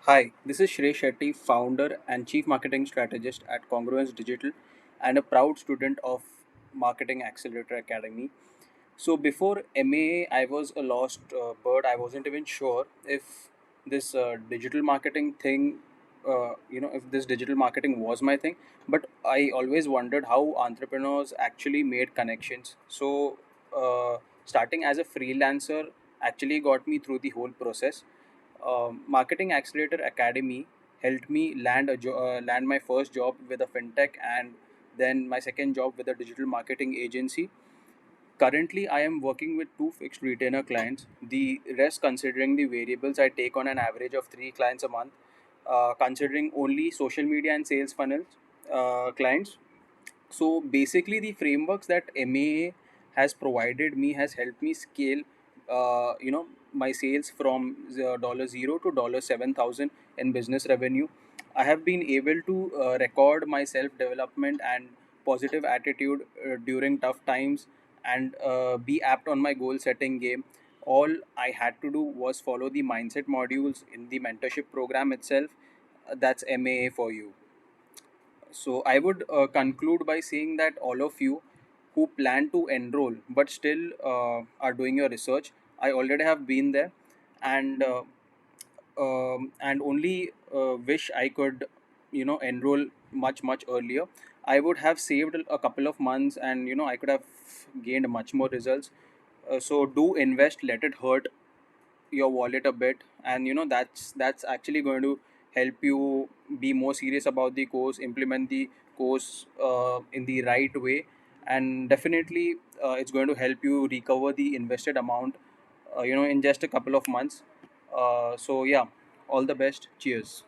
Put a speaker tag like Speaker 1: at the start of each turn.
Speaker 1: Hi, this is Shresht, founder and chief marketing strategist at Congruence Digital and a proud student of Marketing Accelerator Academy. So before MAA, I was a lost bird. I wasn't even sure if this digital marketing thing, if this digital marketing was my thing. But I always wondered how entrepreneurs actually made connections. So starting as a freelancer actually got me through the whole process. Marketing Accelerator Academy helped me land my first job with a fintech and then my second job with a digital marketing agency. Currently, I am working with two fixed retainer clients. The rest, considering the variables, I take on an average of three clients a month. Considering only social media and sales funnels clients. So basically, the frameworks that MAA has provided me has helped me scale, my sales from $0 to $7,000 in business revenue. I have been able to record my self development and positive attitude during tough times and be apt on my goal setting game. All I had to do was follow the mindset modules in the mentorship program itself. That's MAA for you. So I would conclude by saying that all of you who plan to enroll but still are doing your research, I already have been there, and only wish I could, enroll much earlier. I would have saved a couple of months, and I could have gained much more results. So do invest, let it hurt your wallet a bit, and that's actually going to help you be more serious about the course, implement the course in the right way, and definitely it's going to help you recover the invested amount in just a couple of months. So yeah, all the best. Cheers.